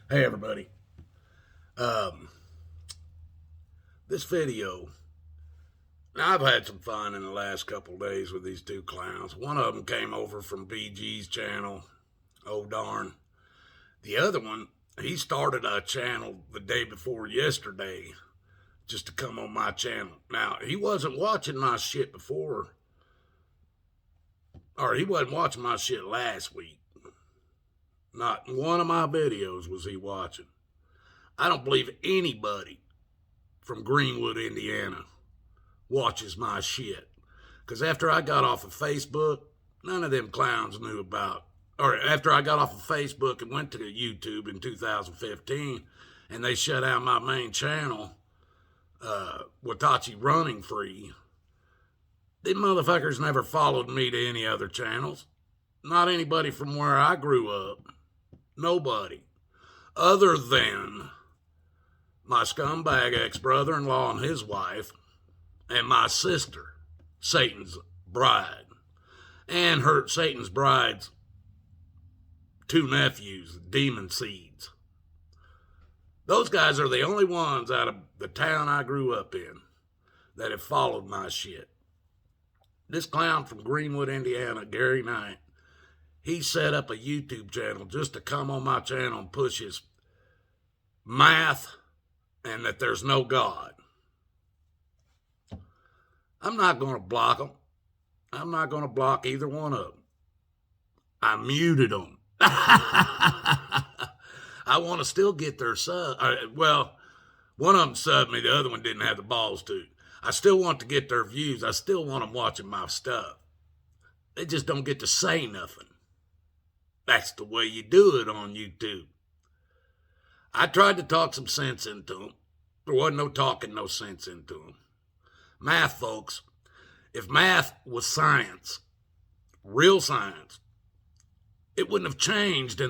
Hey everybody. Um, this video, now I've had some fun in the last couple of days with these two clowns. One of them came over from BG's channel. Oh darn. The other one, he started a channel the day before yesterday just to come on my channel. Now, he wasn't watching my shit before, or he wasn't watching my shit last week. Not one of my videos was he watching. I don't believe anybody from Greenwood, Indiana, watches my shit. Because after I got off of Facebook, none of them clowns knew about, or after I got off of Facebook and went to YouTube in 2015, and they shut down my main channel, Watachi Running Free, them motherfuckers never followed me to any other channels. Not anybody from where I grew up. Nobody. Other than my scumbag ex-brother-in-law and his wife, and my sister, Satan's bride, and Satan's bride's two nephews, Demon Seeds. Those guys are the only ones out of the town I grew up in that have followed my shit. This clown from Greenwood, Indiana, Gary Knight, he set up a YouTube channel just to come on my channel and push his math and that there's no God. I'm not going to block them. I'm not going to block either one of them. I muted them. I want to still get their sub. Well, one of them subbed me. The other one didn't have the balls to. I still want to get their views. I still want them watching my stuff. They just don't get to say nothing. That's the way you do it on YouTube. I tried to talk some sense into them. There wasn't no talking no sense into them. Math, folks, if math was science, real science, it wouldn't have changed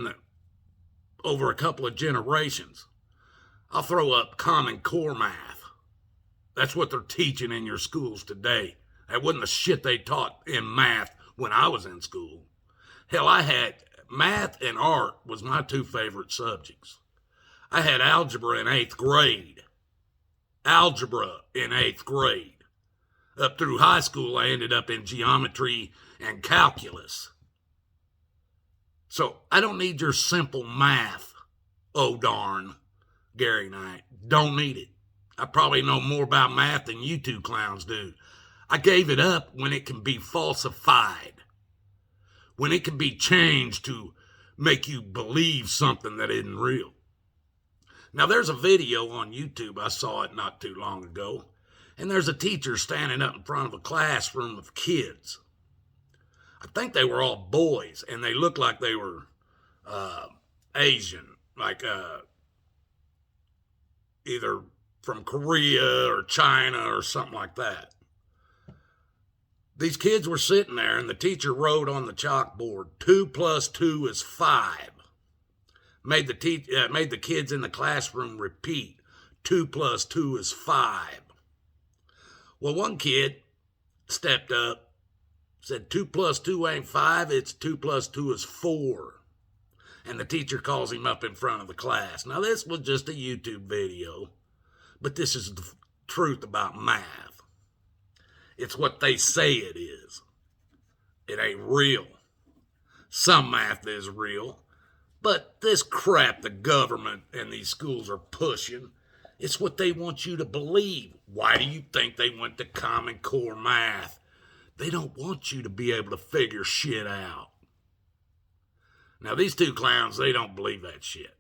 over a couple of generations. I'll throw up Common Core math. That's what they're teaching in your schools today. That wasn't the shit they taught in math when I was in school. Hell, I had math and art was my two favorite subjects. I had algebra in 8th grade. Algebra in 8th grade. Up through high school, I ended up in geometry and calculus. So I don't need your simple math, oh darn, Gary Knight. Don't need it. I probably know more about math than you two clowns do. I gave it up when it can be falsified. When it can be changed to make you believe something that isn't real. Now, there's a video on YouTube. I saw it not too long ago. And there's a teacher standing up in front of a classroom of kids. I think they were all boys, and they looked like they were Asian, like either from Korea or China or something like that. These kids were sitting there, and the teacher wrote on the chalkboard, 2 plus 2 is 5. Made the kids in the classroom repeat, 2 plus 2 is 5. Well, one kid stepped up, said 2 plus 2 ain't 5, it's 2 plus 2 is 4. And the teacher calls him up in front of the class. Now, this was just a YouTube video, but this is the truth about math. It's what they say it is. It ain't real. Some math is real, but this crap the government and these schools are pushing, it's what they want you to believe. Why do you think they went to Common Core math? They don't want you to be able to figure shit out. Now, these two clowns, they don't believe that shit.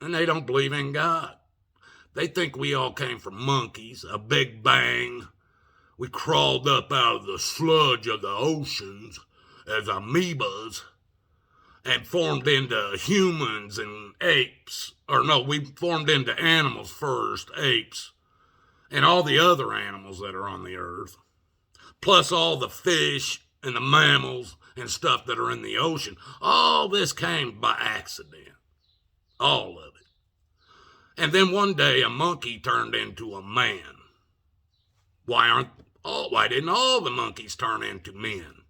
And they don't believe in God. They think we all came from monkeys, a big bang. We crawled up out of the sludge of the oceans as amoebas and formed into humans and apes. Or no, we formed into animals first, apes, and all the other animals that are on the earth, plus all the fish and the mammals and stuff that are in the ocean. All this came by accident. All of it. And then one day a monkey turned into a man. Why didn't all the monkeys turn into men?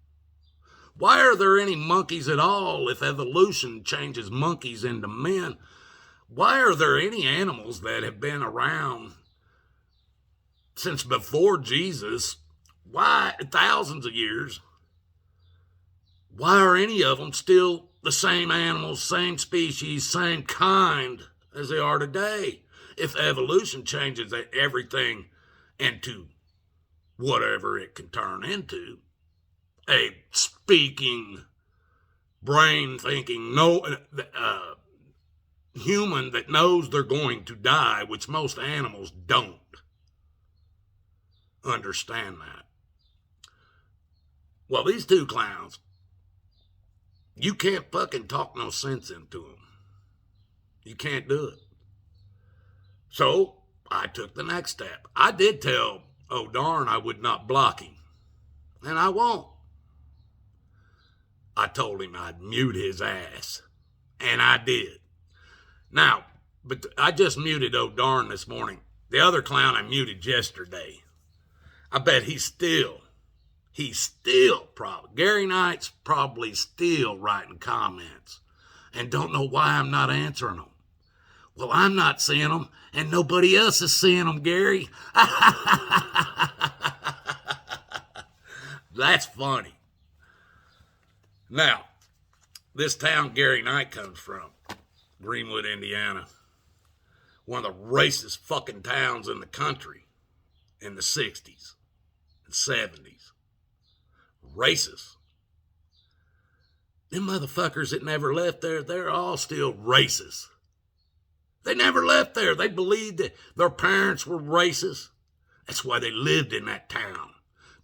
Why are there any monkeys at all if evolution changes monkeys into men? Why are there any animals that have been around since before Jesus? Why, thousands of years? Why are any of them still the same animals, same species, same kind as they are today? If evolution changes everything into whatever it can turn into, a speaking, brain thinking, human that knows they're going to die, which most animals don't understand that. Well, these two clowns, you can't fucking talk no sense into them. You can't do it. So I took the next step. I did tell O'Darn I would not block him, and I won't. I told him I'd mute his ass, and I did. Now, but I just muted O'Darn this morning. The other clown I muted yesterday. I bet he's still probably, Gary Knight's probably still writing comments and don't know why I'm not answering them. Well, I'm not seeing them, and nobody else is seeing them, Gary. That's funny. Now, this town Gary Knight comes from, Greenwood, Indiana, one of the racist fucking towns in the country in the 60s and 70s. Racist. Them motherfuckers that never left there, they're all still racist. They never left there. They believed that their parents were racist. That's why they lived in that town.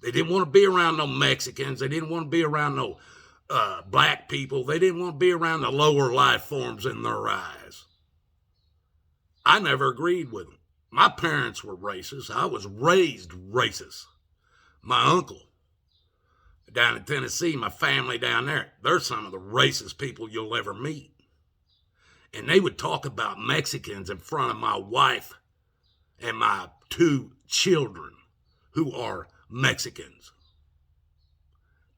They didn't want to be around no Mexicans. They didn't want to be around no black people. They didn't want to be around the lower life forms in their eyes. I never agreed with them. My parents were racist. I was raised racist. My uncle down in Tennessee, my family down there, they're some of the racist people you'll ever meet. And they would talk about Mexicans in front of my wife and my 2 children who are Mexicans.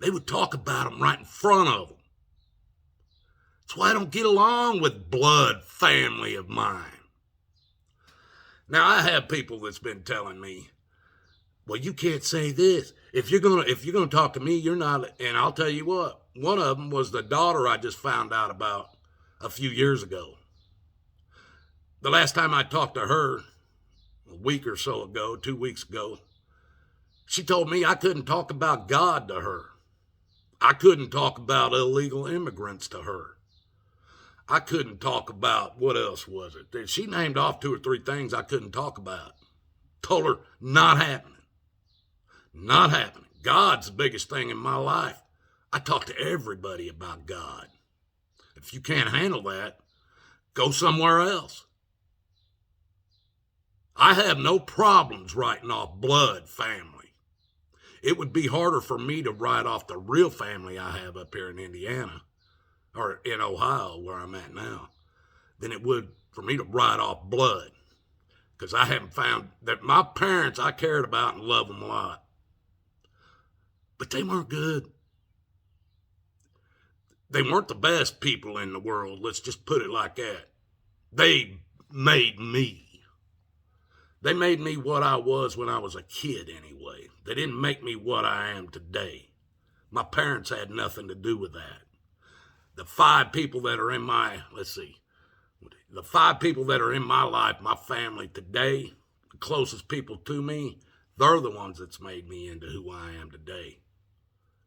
They would talk about them right in front of them. That's why I don't get along with blood family of mine. Now, I have people that's been telling me, well, you can't say this. If you're gonna talk to me, you're not. And I'll tell you what. One of them was the daughter I just found out about a few years ago. The last time I talked to her, a week or so ago, 2 weeks ago, she told me I couldn't talk about God to her. I couldn't talk about illegal immigrants to her. I couldn't talk about, what else was it? She named off 2 or 3 things I couldn't talk about. Told her, not happening. Not happening. God's the biggest thing in my life. I talk to everybody about God. If you can't handle that, go somewhere else. I have no problems writing off blood family. It would be harder for me to write off the real family I have up here in Indiana, or in Ohio, where I'm at now, than it would for me to write off blood. Because I haven't found that my parents I cared about and loved them a lot. But they weren't good. They weren't the best people in the world, let's just put it like that. They made me. They made me what I was when I was a kid anyway. They didn't make me what I am today. My parents had nothing to do with that. The 5 people that are in my, the 5 people that are in my life, my family today, the closest people to me, they're the ones that's made me into who I am today.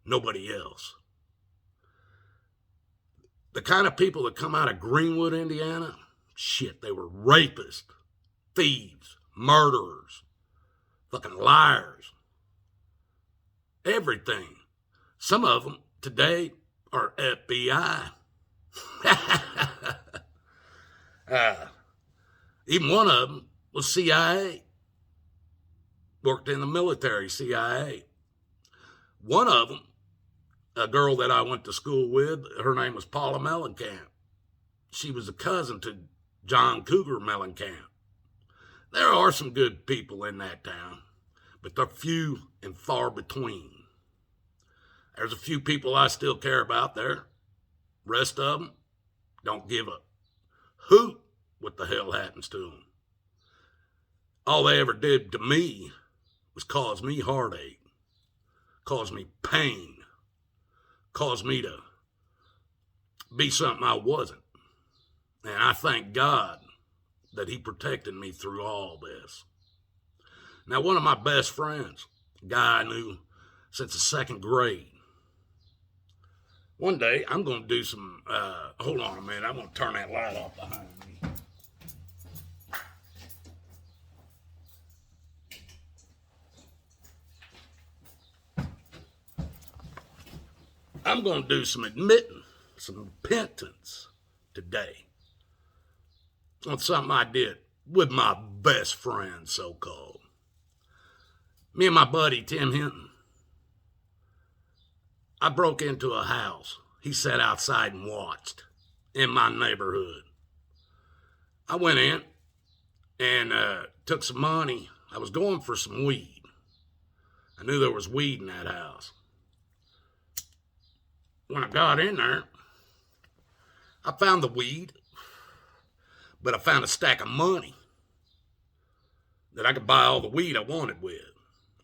Nobody else. The kind of people that come out of Greenwood, Indiana, shit, they were rapists, thieves, murderers, fucking liars, everything. Some of them today are FBI. Even one of them was CIA. Worked in the military, CIA. One of them, a girl that I went to school with, her name was Paula Mellencamp. She was a cousin to John Cougar Mellencamp. There are some good people in that town, but they're few and far between. There's a few people I still care about there. Rest of them don't give a hoot what the hell happens to them. All they ever did to me was cause me heartache, cause me pain, cause me to be something I wasn't. And I thank God that he protected me through all this. Now, one of my best friends, a guy I knew since the second grade, one day I'm going to do some, hold on a minute, I'm going to turn that light off behind me. I'm going to do some admitting, some repentance today on something I did with my best friend, so-called. Me and my buddy, Tim Hinton, I broke into a house. He sat outside and watched in my neighborhood. I went in and took some money. I was going for some weed. I knew there was weed in that house. When I got in there, I found the weed, but I found a stack of money that I could buy all the weed I wanted with.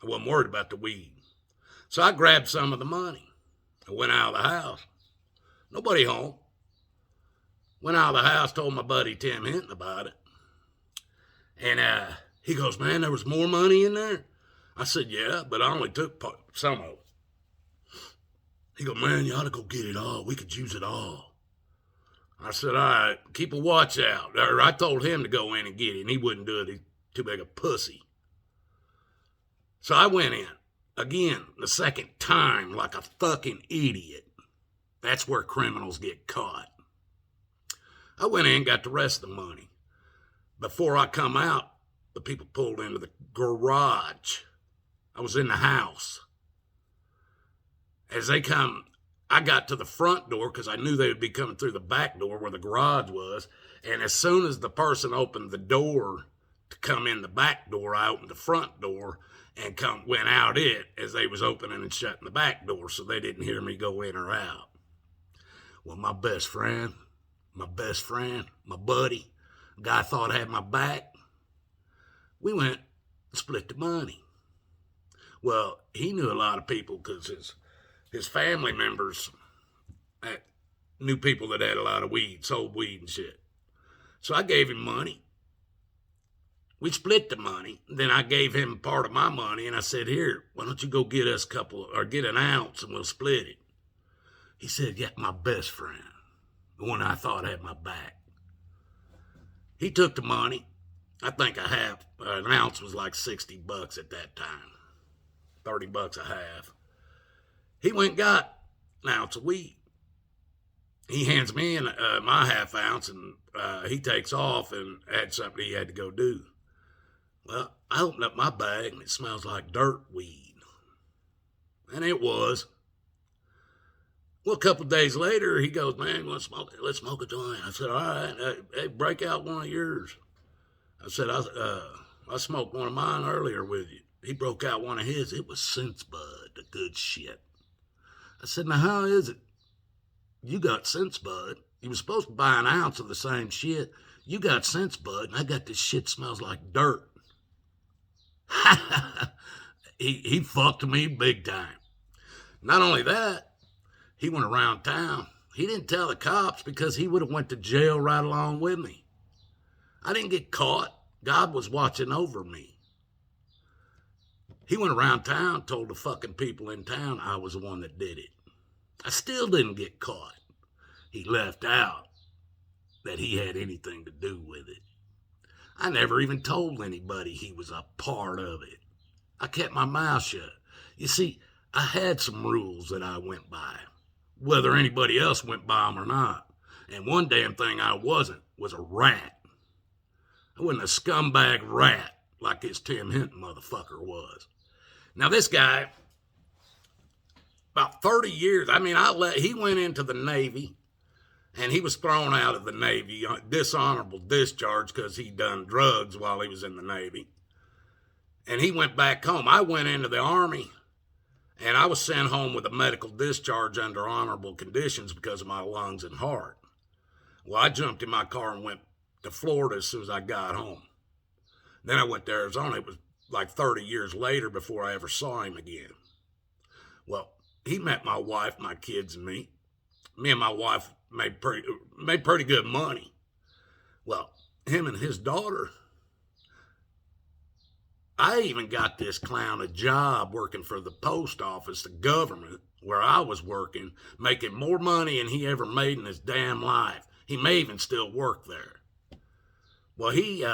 I wasn't worried about the weed. So I grabbed some of the money. I went out of the house. Nobody home. Went out of the house, told my buddy Tim Hinton about it. And he goes, man, there was more money in there? I said, yeah, but I only took some of it. He goes, man, you ought to go get it all. We could use it all. I said, all right, keep a watch out. Or I told him to go in and get it, and he wouldn't do it. He's too big a pussy. So I went in, again, the second time, like a fucking idiot. That's where criminals get caught. I went in and got the rest of the money. Before I come out, the people pulled into the garage. I was in the house. As they come, I got to the front door because I knew they would be coming through the back door where the garage was. And as soon as the person opened the door to come in the back door, I opened the front door and went out it as they was opening and shutting the back door so they didn't hear me go in or out. Well, my best friend, my buddy, guy I thought had my back, we went and split the money. Well, he knew a lot of people because his family members knew people that had a lot of weed, sold weed and shit. So I gave him money. We split the money. Then I gave him part of my money, and I said, here, why don't you go get us get an ounce, and we'll split it. He said, yeah, my best friend, the one I thought had my back. He took the money. I think an ounce was like $60 at that time. $30 a half. He went and got an ounce of weed. He hands me my half ounce, and he takes off and had something he had to go do. Well, I opened up my bag, and it smells like dirt weed. And it was. Well, a couple of days later, he goes, man, let's smoke a joint. I said, all right, hey, break out one of yours. I said, I smoked one of mine earlier with you. He broke out one of his. It was Sense Bud, the good shit. I said, now how is it? You got Sense Bud. You were supposed to buy an ounce of the same shit. You got Sense Bud, and I got this shit smells like dirt. he fucked me big time. Not only that, he went around town. He didn't tell the cops because he would have went to jail right along with me. I didn't get caught. God was watching over me. He went around town, told the fucking people in town I was the one that did it. I still didn't get caught. He left out that he had anything to do with it. I never even told anybody he was a part of it. I kept my mouth shut. You see, I had some rules that I went by, whether anybody else went by them or not. And one damn thing I wasn't was a rat. I wasn't a scumbag rat like this Tim Hinton motherfucker was. Now this guy, about 30 years, he went into the Navy, and he was thrown out of the Navy on dishonorable discharge because he done drugs while he was in the Navy. And he went back home. I went into the Army, and I was sent home with a medical discharge under honorable conditions because of my lungs and heart. Well, I jumped in my car and went to Florida as soon as I got home. Then I went to Arizona. It was like 30 years later before I ever saw him again. Well, he met my wife, my kids, and me. Me and my wife made pretty good money. Well, him and his daughter, I even got this clown a job working for the post office, the government, where I was working, making more money than he ever made in his damn life. He may even still work there. Well, he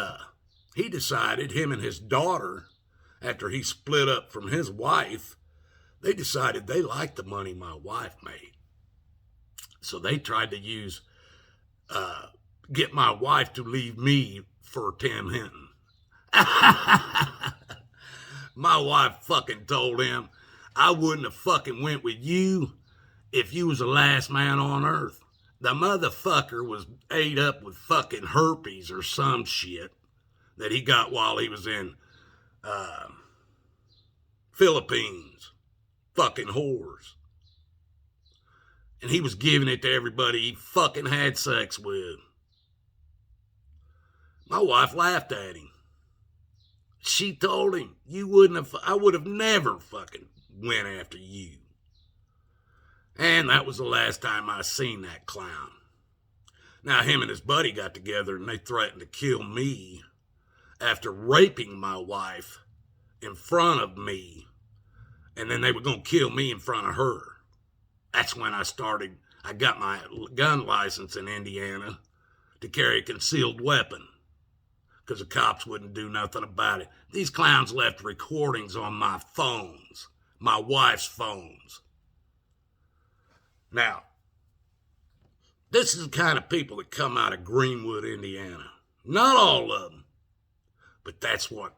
decided, him and his daughter, after he split up from his wife, they decided they liked the money my wife made. So they tried to get my wife to leave me for Tim Hinton. My wife fucking told him, I wouldn't have fucking went with you if you was the last man on earth. The motherfucker was ate up with fucking herpes or some shit that he got while he was in Philippines. Fucking whores. And he was giving it to everybody he fucking had sex with. My wife laughed at him. She told him, I would have never fucking went after you. And that was the last time I seen that clown. Now, him and his buddy got together and they threatened to kill me after raping my wife in front of me. And then they were going to kill me in front of her. That's when I got my gun license in Indiana to carry a concealed weapon, because the cops wouldn't do nothing about it. These clowns left recordings on my phones, my wife's phones. Now, this is the kind of people that come out of Greenwood, Indiana. Not all of them, but that's what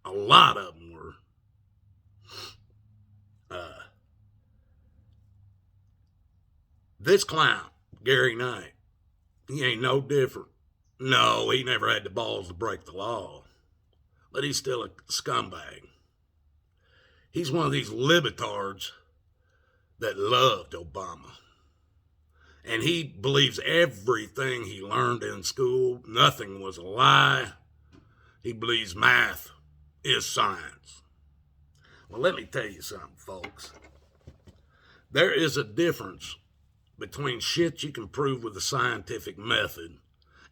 a lot of them were. This clown, Gary Knight, he ain't no different. No, he never had the balls to break the law, but he's still a scumbag. He's one of these libertards that loved Obama. And he believes everything he learned in school. Nothing was a lie. He believes math is science. Well, let me tell you something, folks. There is a difference between shit you can prove with a scientific method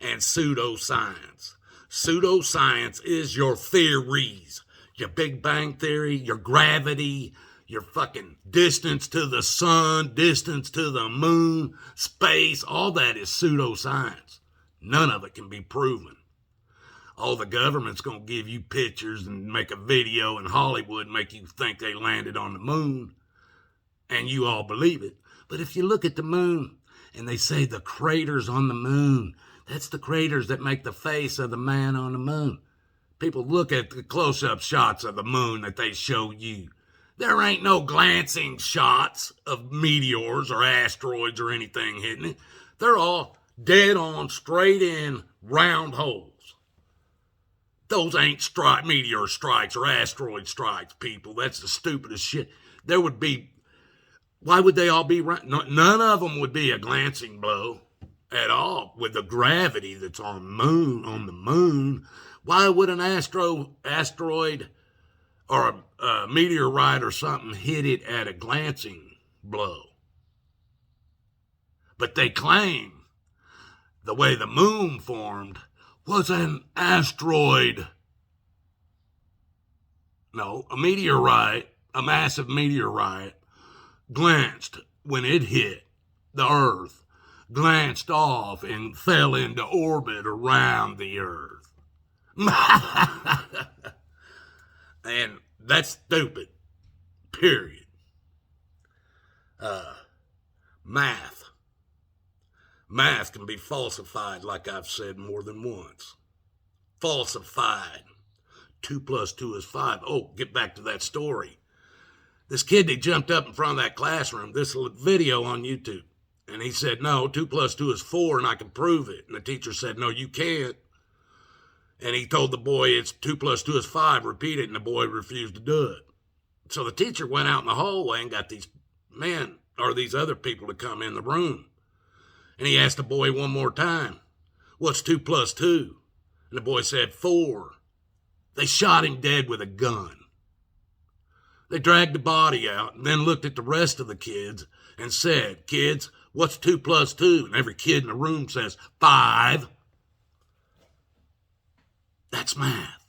and pseudoscience. Pseudoscience is your theories, your Big Bang Theory, your gravity, your fucking distance to the sun, distance to the moon, space. All that is pseudoscience. None of it can be proven. Oh, the government's going to give you pictures and make a video in Hollywood and make you think they landed on the moon, and you all believe it. But if you look at the moon and they say the craters on the moon, that's the craters that make the face of the man on the moon. People look at the close-up shots of the moon that they show you. There ain't no glancing shots of meteors or asteroids or anything hitting it. They're all dead on, straight in, round holes. Those ain't meteor strikes or asteroid strikes, people. That's the stupidest shit. Why would they all be right? None of them would be a glancing blow at all with the gravity that's on the moon. Why would an asteroid or a meteorite or something hit it at a glancing blow? But they claim the way the moon formed was an asteroid. No, a meteorite, a massive meteorite, glanced when it hit the Earth, glanced off and fell into orbit around the Earth. And that's stupid, period. Math. Math can be falsified, like I've said more than once. Falsified. 2 + 2 is 5. Oh, get back to that story. This kid, he jumped up in front of that classroom, this video on YouTube, and he said, no, 2 + 2 is 4, and I can prove it. And the teacher said, no, you can't. And he told the boy, it's 2 + 2 is 5, repeat it, and the boy refused to do it. So the teacher went out in the hallway and got these men, or these other people, to come in the room. And he asked the boy one more time, What's 2 plus 2? And the boy said, 4. They shot him dead with a gun. They dragged the body out and then looked at the rest of the kids and said, kids, what's 2 plus 2? And every kid in the room says, 5. That's math.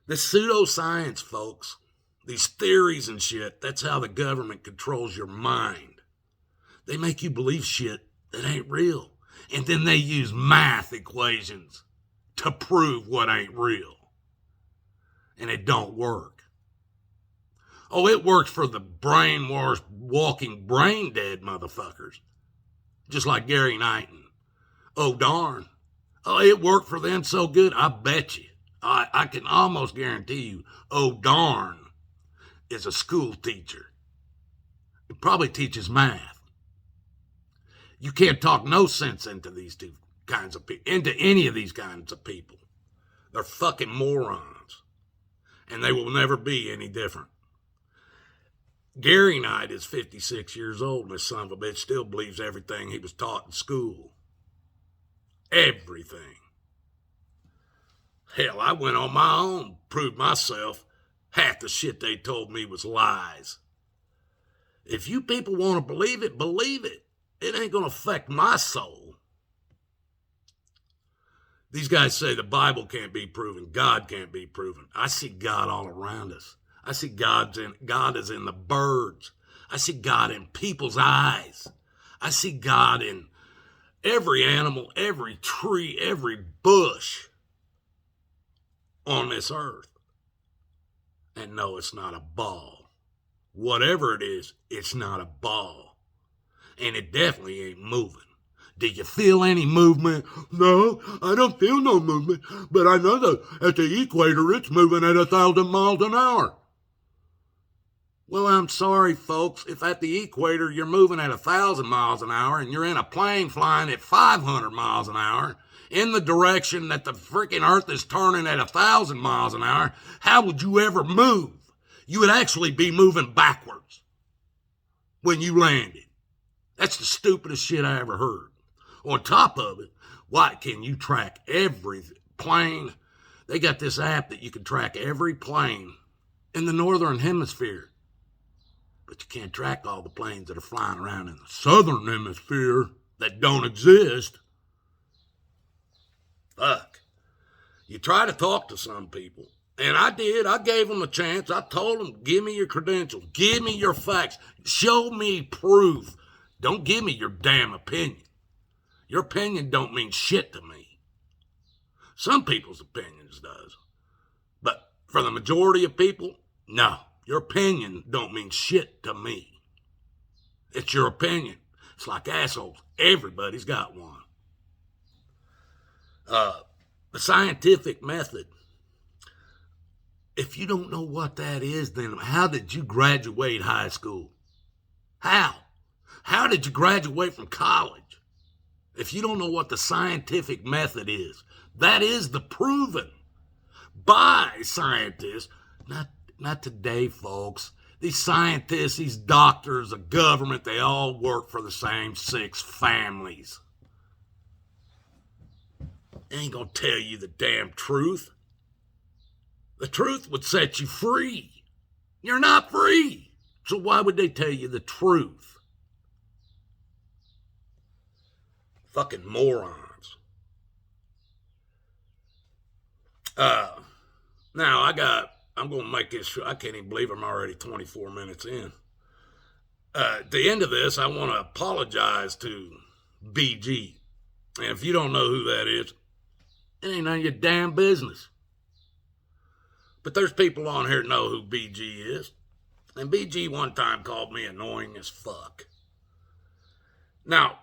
This pseudoscience, folks, these theories and shit, that's how the government controls your mind. They make you believe shit that ain't real. And then they use math equations to prove what ain't real. And it don't work. Oh, it works for the brainwashed, walking brain dead motherfuckers. Just like Gary Knighton. Oh, darn. Oh, it worked for them so good, I bet you. I can almost guarantee you, oh, darn is a school teacher. It probably teaches math. You can't talk no sense into these two kinds of people, into any of these kinds of people. They're fucking morons. And they will never be any different. Gary Knight is 56 years old, and this son of a bitch still believes everything he was taught in school. Everything. Hell, I went on my own, proved myself. Half the shit they told me was lies. If you people want to believe it, believe it. It ain't going to affect my soul. These guys say the Bible can't be proven, God can't be proven. I see God all around us. I see God is in the birds. I see God in people's eyes. I see God in every animal, every tree, every bush on this earth. And no, it's not a ball. Whatever it is, it's not a ball. And it definitely ain't moving. Do you feel any movement? No, I don't feel no movement, but I know that at the equator it's moving at 1,000 miles an hour. Well, I'm sorry, folks, if at the equator you're moving at 1,000 miles an hour and you're in a plane flying at 500 miles an hour in the direction that the freaking earth is turning at 1,000 miles an hour, how would you ever move? You would actually be moving backwards when you landed. That's the stupidest shit I ever heard. On top of it, why can you track every plane? They got this app that you can track every plane in the northern hemisphere. But you can't track all the planes that are flying around in the southern hemisphere that don't exist. Fuck. You try to talk to some people. And I did. I gave them a chance. I told them, give me your credentials. Give me your facts. Show me proof. Don't give me your damn opinion. Your opinion don't mean shit to me. Some people's opinions does. But for the majority of people, no. Your opinion don't mean shit to me. It's your opinion. It's like assholes. Everybody's got one. The scientific method. If you don't know what that is, then how did you graduate high school? How? How did you graduate from college? If you don't know what the scientific method is, that is the proven by scientists. Not today, folks. These scientists, these doctors, the government, they all work for the same 6 families. They ain't gonna tell you the damn truth. The truth would set you free. You're not free. So why would they tell you the truth? Fucking morons. Now I'm going to make this, I can't even believe I'm already 24 minutes in. At the end of this, I want to apologize to BG. And if you don't know who that is, it ain't none of your damn business. But there's people on here that know who BG is. And BG one time called me annoying as fuck. Now,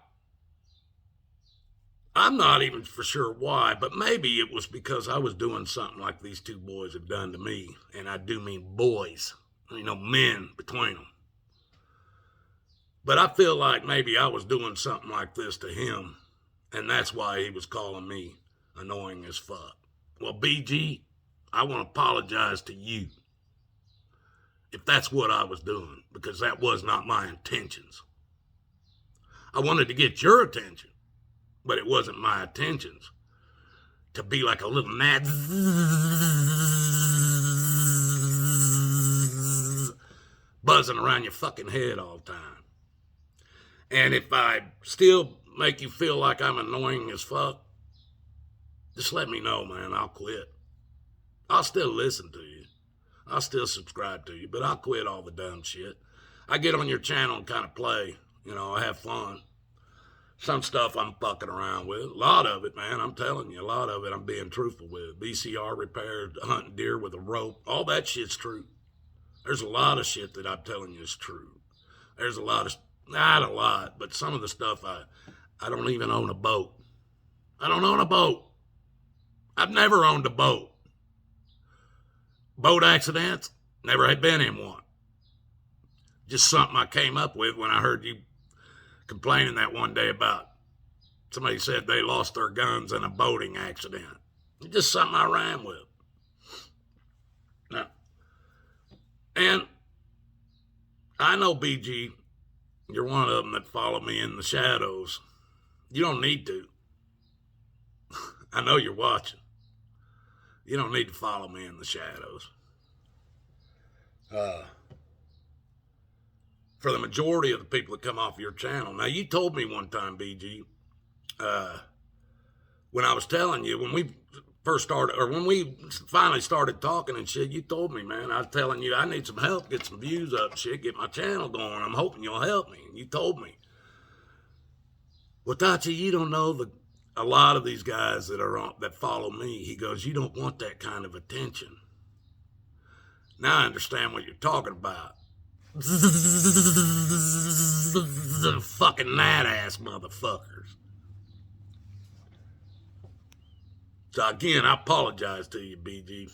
I'm not even for sure why, but maybe it was because I was doing something like these 2 boys have done to me. And I do mean boys, men between them. But I feel like maybe I was doing something like this to him, and that's why he was calling me annoying as fuck. Well, BG, I want to apologize to you if that's what I was doing, because that was not my intentions. I wanted to get your attention. but it wasn't my intentions to be like a little gnat buzzing around your fucking head all the time. And if I still make you feel like I'm annoying as fuck, just let me know, man. I'll quit. I'll still listen to you. I'll still subscribe to you, but I'll quit all the dumb shit. I get on your channel and kind of play. You know, I have fun. Some stuff I'm fucking around with. A lot of it, man, I'm telling you, a lot of it I'm being truthful with. VCR repair, hunting deer with a rope, all that shit's true. There's a lot of shit that I'm telling you is true. There's a lot of, not a lot, but some of the stuff I don't even own a boat. I don't own a boat. I've never owned a boat. Boat accidents, never had been in one. Just something I came up with when I heard you complaining that one day about somebody said they lost their guns in a boating accident. It's just something I ran with. Now, and I know, BG, you're one of them that follow me in the shadows. You don't need to. I know you're watching. You don't need to follow me in the shadows. For the majority of the people that come off your channel. Now, you told me one time, BG, when I was telling you, when we first started, or when we finally started talking and shit, you told me, man, I was telling you, I need some help, get some views up, shit, get my channel going. I'm hoping you'll help me. And you told me. Well, Tachi, you don't know a lot of these guys that follow me. He goes, you don't want that kind of attention. Now I understand what you're talking about. The fucking gnat-ass motherfuckers. So again, I apologize to you, BG.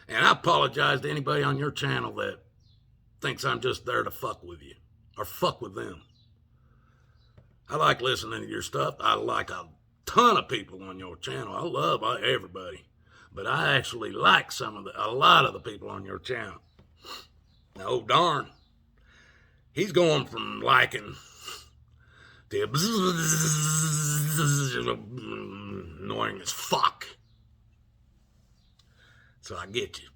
And I apologize to anybody on your channel that thinks I'm just there to fuck with you. Or fuck with them. I like listening to your stuff. I like a ton of people on your channel. I love everybody. But I actually like a lot of the people on your channel. Now, oh darn, he's going from liking to annoying as fuck. So I get you.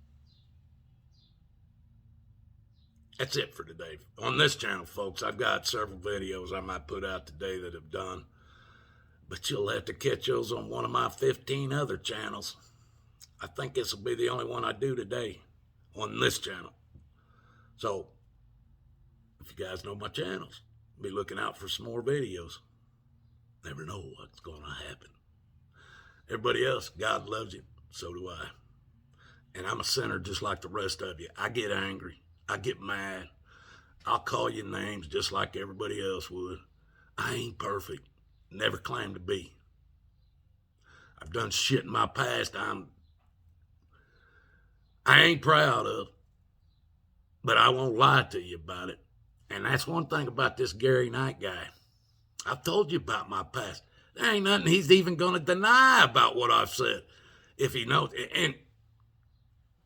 That's it for today. On this channel, folks, I've got several videos I might put out today that have done. But you'll have to catch those on one of my 15 other channels. I think this will be the only one I do today on this channel. So, if you guys know my channels, be looking out for some more videos. Never know what's going to happen. Everybody else, God loves you. So do I. And I'm a sinner just like the rest of you. I get angry. I get mad. I'll call you names just like everybody else would. I ain't perfect. Never claimed to be. I've done shit in my past I ain't proud of. But I won't lie to you about it. And that's one thing about this Gary Knight guy. I've told you about my past. There ain't nothing he's even going to deny about what I've said. If he knows. And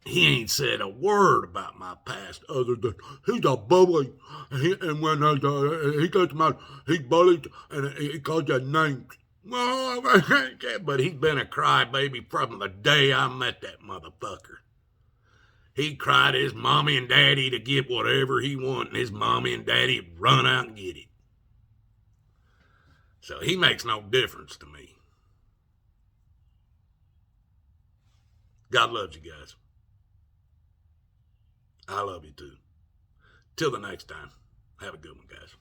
he ain't said a word about my past other than he's a bully. And when he gets mad, he bullied and he called you names. But he's been a crybaby from the day I met that motherfucker. He cried his mommy and daddy to get whatever he wanted, and his mommy and daddy would run out and get it. So he makes no difference to me. God loves you guys. I love you too. Till the next time, have a good one, guys.